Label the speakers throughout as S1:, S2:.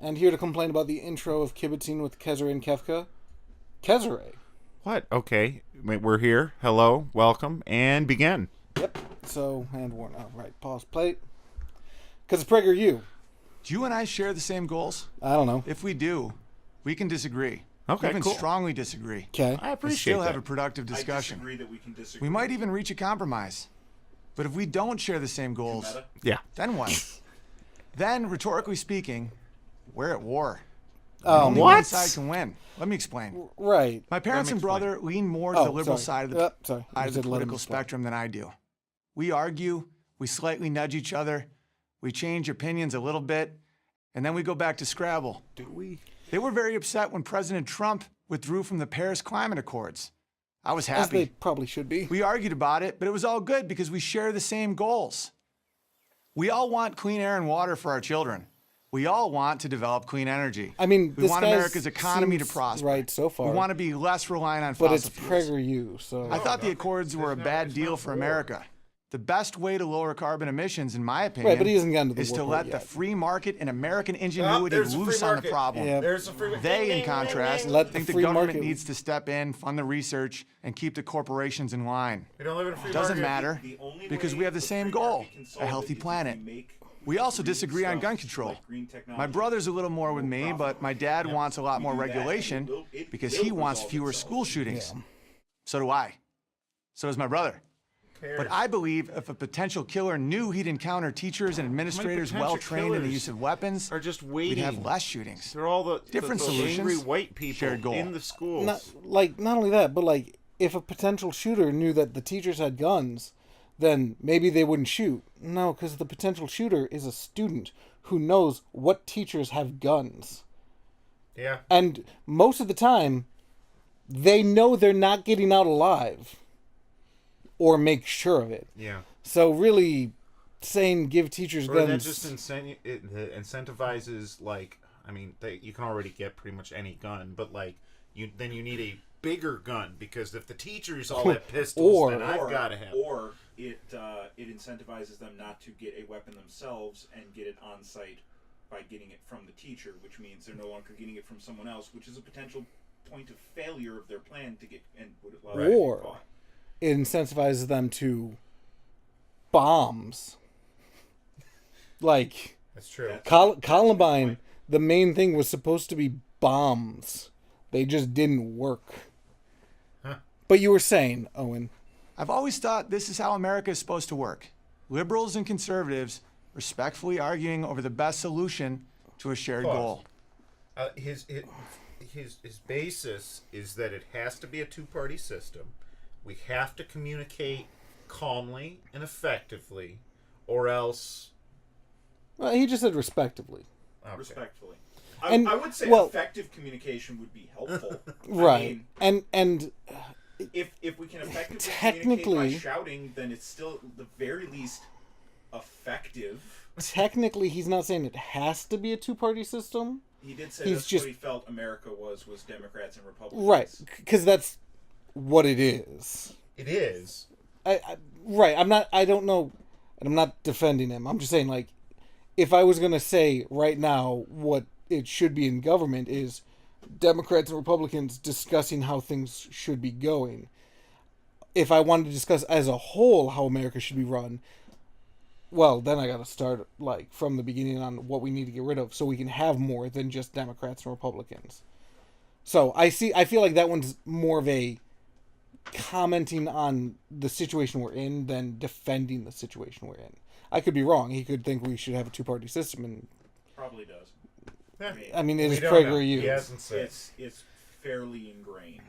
S1: and here to complain about the intro of Kibitzing with Kezere and Kefka, Kezere.
S2: What? Okay. Wait, we're here. Hello, welcome, and begin.
S1: Yep. So, and one. All right, pause, plate. Because it's PragerU.
S3: Do you and I share the same goals?
S1: I don't know.
S3: If we do, we can disagree.
S2: Okay,
S3: Even
S2: cool.
S3: strongly disagree.
S1: Okay.
S2: I
S3: And
S2: appreciate
S3: still
S2: that.
S3: have a productive discussion.
S4: I disagree that we can disagree.
S3: We might even reach a compromise. But if we don't share the same goals,
S4: Meta?
S2: Yeah.
S3: then what? Then, rhetorically speaking, we're at war.
S1: Oh,
S3: Only
S2: what?
S3: one side can win. Let me explain.
S1: Right.
S3: My parents
S2: Let me
S3: and brother lean more to the liberal side of the,
S1: sorry.
S3: side
S1: You
S3: of the
S1: said let him
S3: political
S1: explain.
S3: spectrum than I do. We argue, we slightly nudge each other, we change opinions a little bit, and then we go back to Scrabble.
S2: Do we?
S3: They were very upset when President Trump withdrew from the Paris Climate Accords. I was
S1: As they
S3: happy.
S1: probably should be.
S3: We argued about it, but it was all good because we share the same goals. We all want clean air and water for our children. We all want to develop clean energy.
S1: I mean,
S3: we
S1: this
S3: want
S1: guy
S3: America's economy to
S1: seems
S3: prosper.
S1: right so far.
S3: We want to be less reliant on
S1: but
S3: fossil
S1: it's
S3: fuels.
S1: PragerU, so.
S3: I thought the Accords were a bad
S2: it's
S3: deal
S2: not
S3: for
S2: war.
S3: America. The best way to lower carbon emissions, in my opinion,
S1: Right, but he hasn't gotten to the
S3: is
S1: war
S3: to
S1: part
S3: let
S1: yet.
S3: the free market and American ingenuity
S4: there's a free
S3: loose on the
S4: market.
S3: problem.
S1: Yeah.
S4: There's a free.
S3: They, in contrast,
S1: Let the
S3: think the
S1: free
S3: government
S1: market-
S3: needs to step in, fund the research, and keep the corporations in line.
S4: We don't live in a free
S3: Doesn't
S4: market.
S3: matter,
S4: The only
S3: because
S4: way
S3: we have the
S4: the
S3: same
S4: free
S3: goal,
S4: market can
S3: a
S4: solve
S3: healthy
S4: it is if
S3: planet.
S4: we make
S3: We also
S4: green
S3: disagree on
S4: stuff,
S3: gun control.
S4: like green technology.
S3: My brother's a little more with me, but my dad wants a lot
S4: We
S3: more
S4: do that, and
S3: regulation
S4: it
S3: because
S4: will
S3: he wants
S4: resolve
S3: fewer
S4: itself.
S3: school shootings.
S1: Yeah.
S3: So do I. So does my brother.
S4: Cares.
S3: But I believe if a potential killer knew he'd encounter teachers and administrators
S2: potential
S3: well trained in the
S2: killers
S3: use of weapons,
S2: Are just
S3: we'd
S2: waiting.
S3: have less shootings.
S2: They're all the
S3: Different
S2: the
S3: solutions,
S2: angry white people
S3: shared goal.
S2: in the schools.
S1: Not only that, but like, if a potential shooter knew that the teachers had guns, then maybe they wouldn't shoot. No, because the potential shooter is a student who knows what teachers have guns.
S4: Yeah.
S1: And most of the time, they know they're not getting out alive. Or make sure of it.
S2: Yeah.
S1: So really, saying give teachers
S2: Or that
S1: guns...
S2: just incentivizes, like, I mean, you can already get pretty much any gun, but like, you need a bigger gun, because if the teacher's all at pistols, then I've got to have.
S4: Or it incentivizes them not to get a weapon themselves and get it on site by getting it from the teacher, which means they're no longer getting it from someone else, which is a potential point of failure of their plan to get and put it
S1: Right. Or it incentivizes them to bombs. Like,
S2: That's true.
S1: Columbine, the main thing was supposed to be bombs. They just didn't work.
S2: Huh.
S1: But you were saying, Owen.
S3: I've always thought this is how America is supposed to work. Liberals and conservatives respectfully arguing over the best solution to a shared
S2: Pause.
S3: goal.
S2: His basis is that it has to be a two-party system. We have to communicate calmly and effectively, or else.
S1: Well, he just said respectively.
S2: Okay.
S4: respectfully.
S1: And-
S4: I would say
S1: well-
S4: effective communication would be helpful.
S1: Right.
S4: I mean,
S1: and
S4: if we can effectively
S1: Technically-
S4: communicate by shouting, then it's still at the very least effective.
S1: technically, he's not saying it has to be a two-party system.
S4: He did say
S1: He's
S4: that's
S1: just-
S4: what he felt America was Democrats and Republicans.
S1: Right. Because that's what it is.
S2: It is.
S1: Right. I don't know. And I'm not defending him. I'm just saying, like, if I was going to say right now what it should be in government is Democrats and Republicans discussing how things should be going. If I wanted to discuss as a whole how America should be run, well, then I got to start, like, from the beginning on what we need to get rid of so we can have more than just Democrats and Republicans. So I feel like that one's more of a commenting on the situation we're in than defending the situation we're in. I could be wrong. He could think we should have a two-party system, and
S4: Probably does.
S1: I mean, it
S2: We
S1: is
S2: don't know.
S1: PragerU,
S2: He hasn't said.
S4: It's fairly ingrained.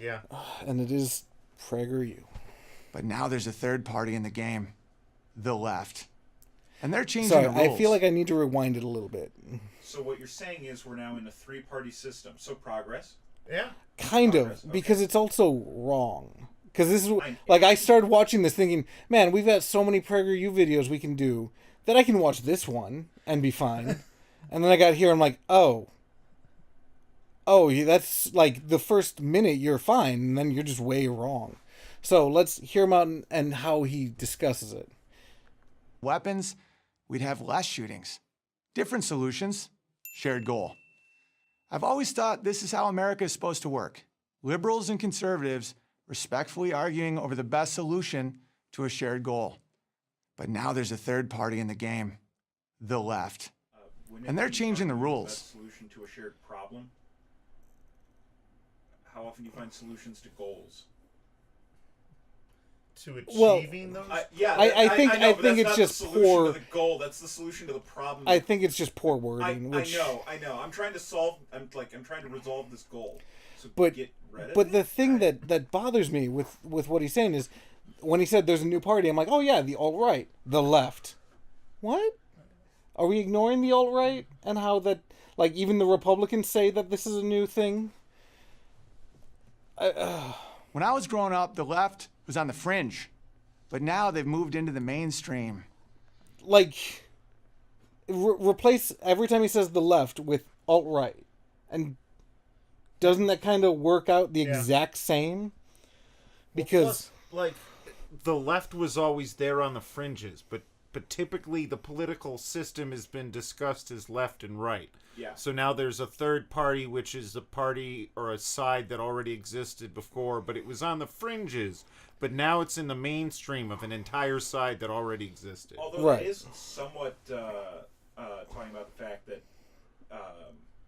S2: Yeah.
S1: and it is PragerU.
S3: But now there's a third party in the game, the left. And they're changing
S1: Sorry,
S3: the rules.
S1: I feel like I need to rewind it a little bit.
S4: So what you're saying is we're now in a three-party system. So progress.
S2: Yeah.
S1: Kind
S4: Progress,
S1: of,
S4: okay.
S1: because it's also wrong. Because this is like I started watching this thinking, man, we've got so many PragerU videos we can do that I can watch this one and be fine. And then I got here, I'm like, oh, yeah, that's like the first minute you're fine, and then you're just way wrong. So let's hear him out and how he discusses it.
S3: Weapons, we'd have less shootings. Different solutions, shared goal. I've always thought this is how America is supposed to work. Liberals and conservatives respectfully arguing over the best solution to a shared goal. But now there's a third party in the game, the left. And they're changing the rules.
S4: Best solution to a shared problem. How often do you find solutions to goals?
S2: To achieving those?
S1: I think it's just poor.
S4: To the goal. That's the solution to the problem.
S1: I think it's just poor wording.
S4: I know. I'm trying to solve. I'm trying to resolve this goal. So
S1: But
S4: get rid of
S1: but
S4: it?
S1: the thing that bothers me with what he's saying is, when he said there's a new party, I'm like, oh yeah, the alt-right, the left. What? Are we ignoring the alt-right and how that, like, even the Republicans say that this is a new thing?
S3: When I was growing up, the left was on the fringe, but now they've moved into the mainstream.
S1: Like, replace every time he says the left with alt-right, and doesn't that kind of work out the exact same? Because
S2: like, the left was always there on the fringes, but typically the political system has been discussed as left and right.
S4: Yeah.
S2: So now there's a third party, which is a party or a side that already existed before, but it was on the fringes. But now it's in the mainstream of an entire side that already existed.
S4: Although
S1: Right.
S4: it is somewhat talking about the fact that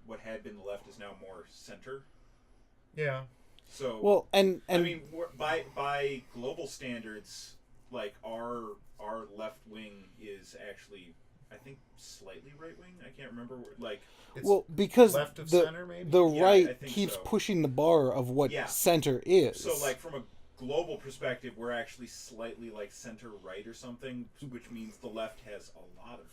S4: what had been the left is now more center.
S2: Yeah.
S4: So
S1: well, and
S4: I mean, by global standards, like our left wing is actually, I think, slightly right wing. I can't remember. Like,
S2: It's
S1: well, because
S2: left of
S1: the
S2: center, maybe?
S1: the
S4: Yeah, I
S1: right
S4: think
S1: keeps
S4: so.
S1: pushing the bar of what
S4: Yeah.
S1: center is.
S4: so like from a global perspective, we're actually slightly like center right or something, which means the left has a lot of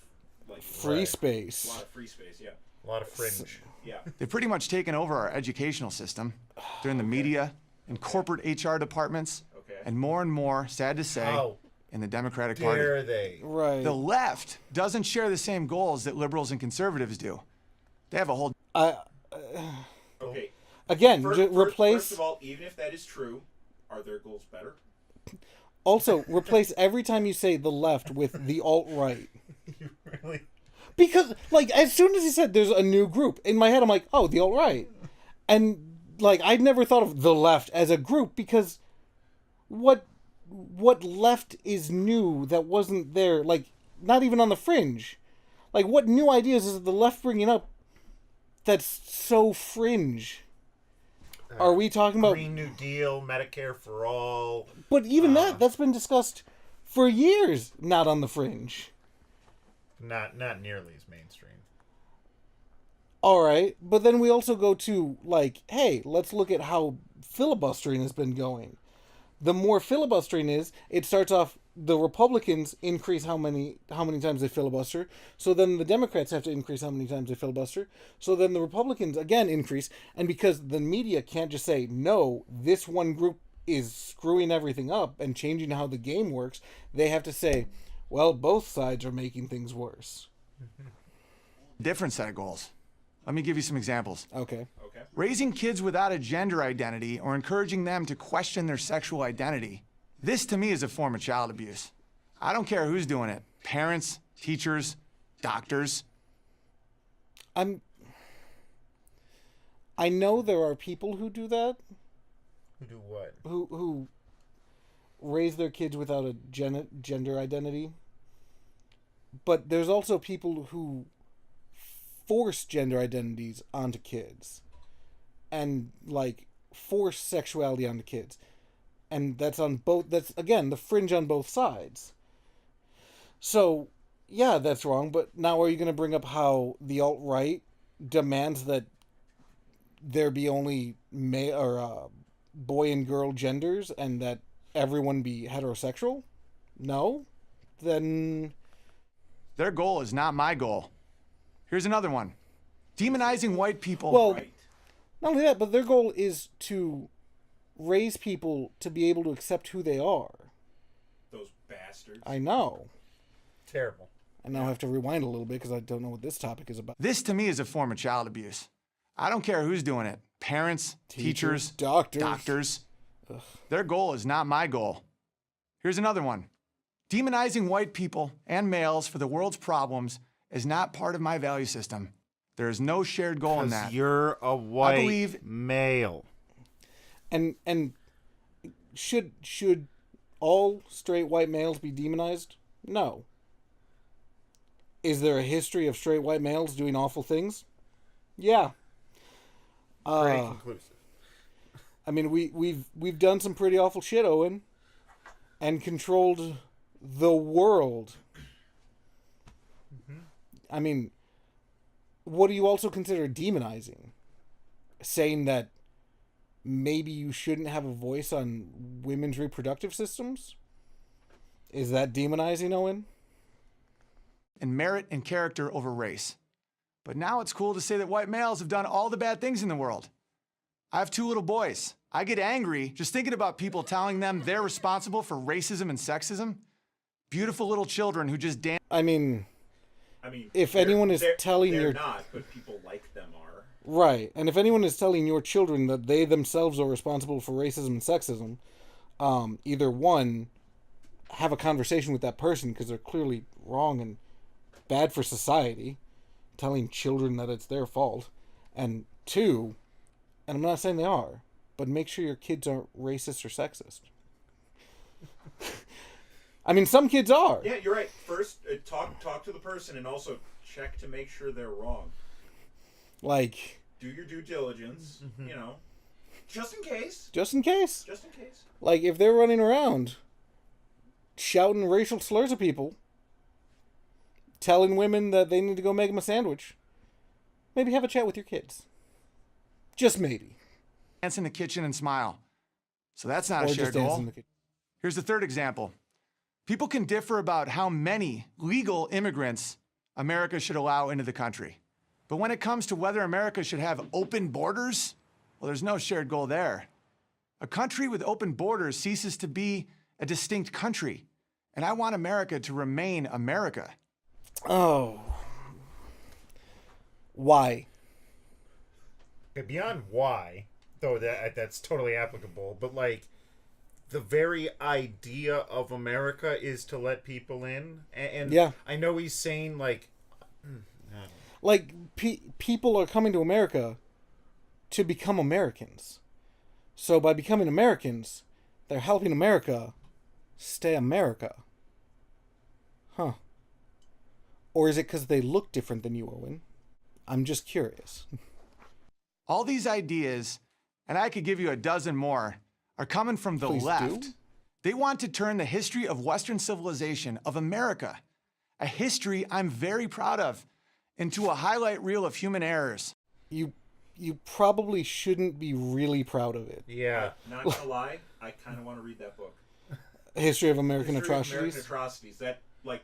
S4: like
S1: free
S2: Right.
S1: space.
S4: a lot of free space. Yeah,
S2: A lot of fringe.
S4: yeah.
S3: They've pretty much taken over our educational system. They're in the media and corporate HR departments,
S4: Okay.
S3: and more, sad to say,
S2: How
S3: in the Democratic Party.
S2: dare they?
S1: Right.
S3: The left doesn't share the same goals that liberals and conservatives do. They have a whole
S4: Okay.
S1: Again,
S4: First
S1: replace
S4: of all, even if that is true, are their goals better?
S1: also replace every time you say the left with the alt-right.
S2: You really?
S1: Because, like, as soon as he said there's a new group, in my head I'm like, oh, the alt-right. And, like, I'd never thought of the left as a group, because what left is new that wasn't there, like, not even on the fringe? Like, what new ideas is the left bringing up that's so fringe? Are we talking about...
S2: Green New Deal, Medicare for all.
S1: But even that's been discussed for years, not on the fringe.
S2: Not nearly as mainstream.
S1: All right, but then we also go to, like, hey, let's look at how filibustering has been going. The more filibustering is, it starts off, the Republicans increase how many times they filibuster, so then the Democrats have to increase how many times they filibuster, so then the Republicans again increase, and because the media can't just say, no, this one group is screwing everything up and changing how the game works, they have to say, well, both sides are making things worse.
S3: different set of goals. Let me give you some examples.
S1: Okay.
S4: Okay.
S3: Raising kids without a gender identity or encouraging them to question their sexual identity. This, to me, is a form of child abuse. I don't care who's doing it. Parents, teachers, doctors.
S1: I know there are people who do that,
S2: Who do what?
S1: who raise their kids without a gender identity. But there's also people who force gender identities onto kids. And, like, force sexuality onto kids. And that's again, the fringe on both sides. So, yeah, that's wrong, but now are you going to bring up how the alt-right demands that there be only male or boy and girl genders and that everyone be heterosexual? No? Then
S3: Their goal is not my goal. Here's another one. Demonizing white people.
S1: Well,
S4: Right.
S1: not only that, but their goal is to raise people to be able to accept who they are.
S4: Those bastards.
S1: I know.
S2: Terrible.
S1: I now have to rewind a little bit because I don't know what this topic is about.
S3: This, to me, is a form of child abuse. I don't care who's doing it. Parents, teachers,
S1: doctors.
S3: Their goal is not my goal. Here's another one. Demonizing white people and males for the world's problems is not part of my value system. There is no shared goal in that.
S2: You're a white
S3: believe-
S2: male.
S1: And should all straight white males be demonized? No. Is there a history of straight white males doing awful things? Yeah.
S2: Pretty conclusive.
S1: I mean, we've done some pretty awful shit, Owen, and controlled the world. I mean, what do you also consider demonizing? Saying that maybe you shouldn't have a voice on women's reproductive systems? Is that demonizing, Owen?
S3: And merit and character over race. But now it's cool to say that white males have done all the bad things in the world. I have 2 little boys. I get angry just thinking about people telling them they're responsible for racism and sexism. Beautiful little children who just dance.
S1: I mean, if
S4: they're-
S1: anyone is telling
S4: they're
S1: your...
S4: not, but people like them are.
S1: Right, and if anyone is telling your children that they themselves are responsible for racism and sexism, either one, have a conversation with that person because they're clearly wrong and bad for society, telling children that it's their fault, and 2, and I'm not saying they are, but make sure your kids aren't racist or sexist. I mean, some kids are.
S4: Yeah, you're right. First, talk to the person, and also check to make sure they're wrong.
S1: Like,
S4: Do your due diligence. You know, just in case.
S1: just in case.
S4: Just in case.
S1: Like, if they're running around shouting racial slurs at people, telling women that they need to go make them a sandwich, maybe have a chat with your kids. Just maybe.
S3: Dance in the kitchen and smile. So that's not
S1: Or
S3: a
S1: just
S3: shared
S1: dance
S3: goal.
S1: in the kitchen.
S3: Here's the third example. People can differ about how many legal immigrants America should allow into the country. But when it comes to whether America should have open borders, well, there's no shared goal there. A country with open borders ceases to be a distinct country. And I want America to remain America.
S1: Oh. Why?
S2: Okay, beyond why, though that's totally applicable, but like the very idea of America is to let people in, and
S1: Yeah.
S2: I know he's saying like,
S1: Like, people are coming to America to become Americans. So by becoming Americans, they're helping America stay America. Huh. Or is it because they look different than you, Owen? I'm just curious.
S3: All these ideas, and I could give you a dozen more, are coming from the
S1: Please
S3: left.
S1: do.
S3: They want to turn the history of Western civilization, of America, a history I'm very proud of, into a highlight reel of human errors.
S1: You probably shouldn't be really proud of it.
S2: yeah,
S4: Not gonna lie, I kind of want to read that book.
S1: History of American
S4: History of
S1: Atrocities.
S4: American Atrocities.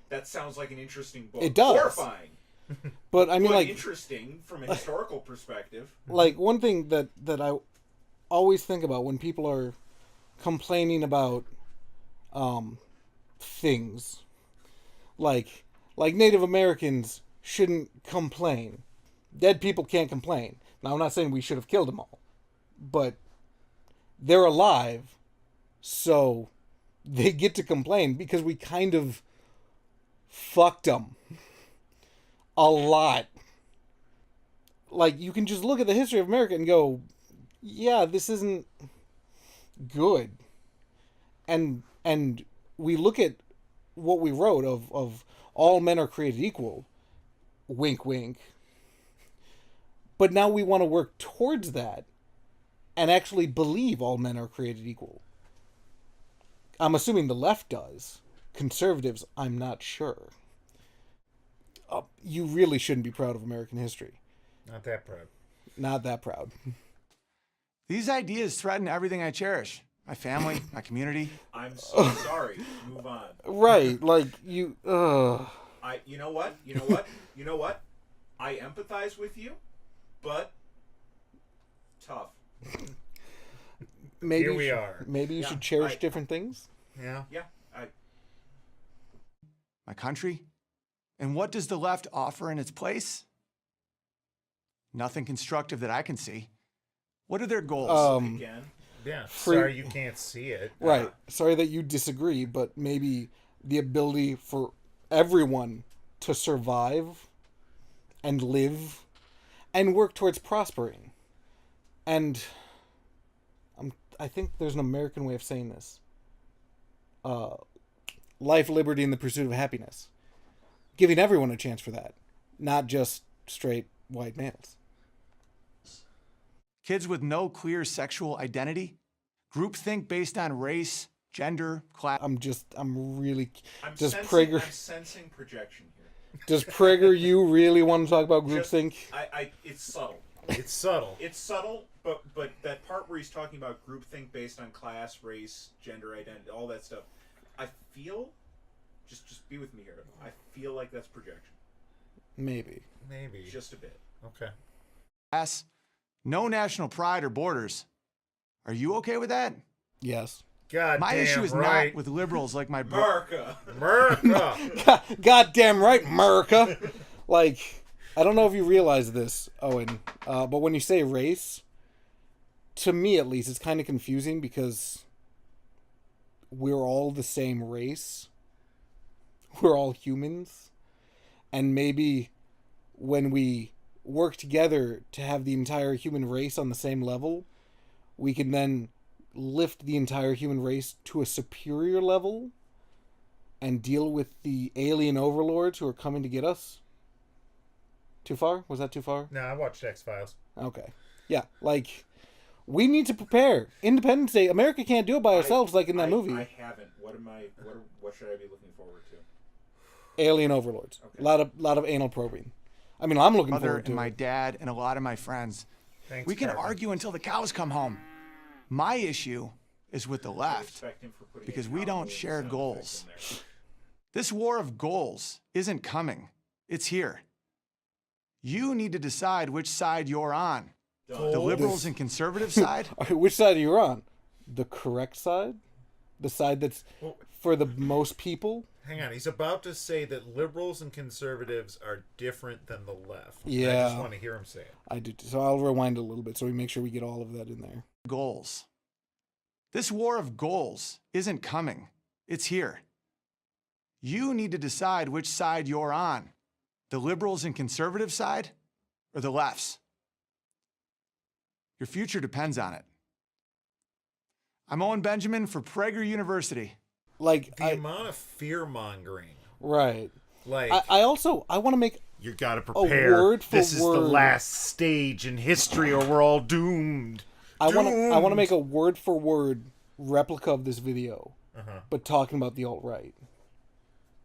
S4: That sounds like an interesting book.
S1: It does.
S4: Horrifying.
S1: But I mean,
S4: But
S1: like,
S4: interesting from a historical perspective.
S1: like one thing that I always think about when people are complaining about things like Native Americans shouldn't complain. Dead people can't complain. Now, I'm not saying we should have killed them all, but they're alive, so they get to complain because we kind of fucked them a lot. Like, you can just look at the history of America and go, yeah, this isn't good. And we look at what we wrote of all men are created equal, wink wink, but now we want to work towards that and actually believe all men are created equal. I'm assuming the left does. Conservatives, I'm not sure. You really shouldn't be proud of American history.
S2: not that proud.
S1: Not that proud.
S3: These ideas threaten everything I cherish. My family, my community.
S4: I'm so sorry. Move on.
S1: Right, like, you...
S4: You know what? I empathize with you, but tough.
S1: Maybe
S2: Here we are.
S1: Maybe you
S4: Yeah,
S1: should cherish different things.
S2: Yeah.
S4: Yeah.
S3: My country. And what does the left offer in its place? Nothing constructive that I can see. What are their goals?
S4: Again.
S2: Yeah.
S1: Free-
S2: Sorry you can't see it.
S1: Right. Sorry that you disagree, but maybe the ability for everyone to survive and live and work towards prospering. And I think there's an American way of saying this. Life, liberty, and the pursuit of happiness. Giving everyone a chance for that. Not just straight white males.
S3: Kids with no clear sexual identity, groupthink based on race, gender, class.
S1: I'm really...
S4: I'm sensing projection here.
S1: Does Prager, you really want to talk about groupthink?
S4: It's subtle.
S2: It's subtle.
S4: It's subtle, but that part where he's talking about groupthink based on class, race, gender identity, all that stuff, I feel, just be with me here, I feel like that's projection.
S1: Maybe.
S4: Just a bit.
S2: Okay.
S3: Class, no national pride or borders. Are you okay with that?
S1: Yes.
S3: My issue is not with liberals like my
S4: America.
S1: Goddamn right, America. Like, I don't know if you realize this, Owen, but when you say race, to me at least, it's kind of confusing because we're all the same race. We're all humans. And maybe when we work together to have the entire human race on the same level, we can then lift the entire human race to a superior level and deal with the alien overlords who are coming to get us. Too far? Was that too far?
S2: No, I watched X-Files.
S1: Okay. Yeah, like, we need to prepare. Independence Day. America can't do it by ourselves like in that movie.
S4: I haven't. What should I be looking forward to?
S1: Alien overlords.
S4: Okay.
S1: Lot of anal probing. I mean, I'm looking
S3: mother
S1: forward to
S3: and my
S1: it.
S3: dad and a lot of my friends.
S2: Thanks,
S3: We can
S2: Carter.
S3: argue until the cows come home. My issue is with the left
S4: Respect him for putting
S3: because
S4: a
S3: we don't
S4: comedy
S3: share
S4: sound
S3: goals.
S4: effect in there.
S3: This war of goals isn't coming. It's here. You need to decide which side you're on. The liberals and conservative side?
S1: Which side are you on? The correct side? The side that's for the most people?
S2: Hang on, he's about to say that liberals and conservatives are different than the left.
S1: Yeah.
S2: I just want to hear him say it.
S1: I do. So I'll rewind a little bit so we make sure we get all of that in there.
S3: Goals. This war of goals isn't coming. It's here. You need to decide which side you're on. The liberals and conservative side or the left's. Your future depends on it. I'm Owen Benjamin for Prager University.
S1: Like,
S2: The amount of fear-mongering.
S1: right.
S2: Like,
S1: I also want to make
S2: you gotta prepare.
S1: word for
S2: this is the
S1: word.
S2: last stage in history or we're all doomed.
S1: I want to
S2: Doomed.
S1: make a word for word replica of this video,
S2: Uh-huh.
S1: but talking about the alt-right.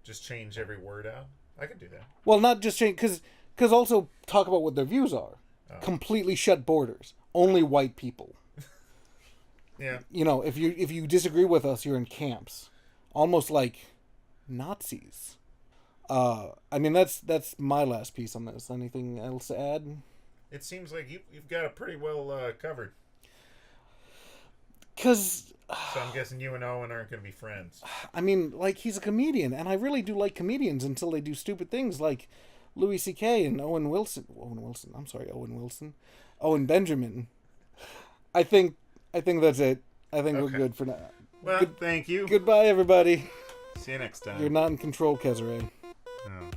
S2: Just change every word out. I could do that.
S1: Well, not just change, because also talk about what their views are. Completely shut borders. Only white people.
S2: Yeah.
S1: You know, if you disagree with us, you're in camps. Almost like Nazis. I mean, that's my last piece on this. Anything else to add?
S2: It seems like you've got it pretty well covered.
S1: Because,
S2: So I'm guessing you and Owen aren't going to be friends.
S1: I mean, like, he's a comedian, and I really do like comedians until they do stupid things like Louis C.K. and Owen Benjamin. I think that's it. I think we're
S2: Okay.
S1: good for now.
S2: Well, thank you.
S1: Goodbye, everybody.
S2: See you next time.
S1: You're not in control, Kesare.
S2: No.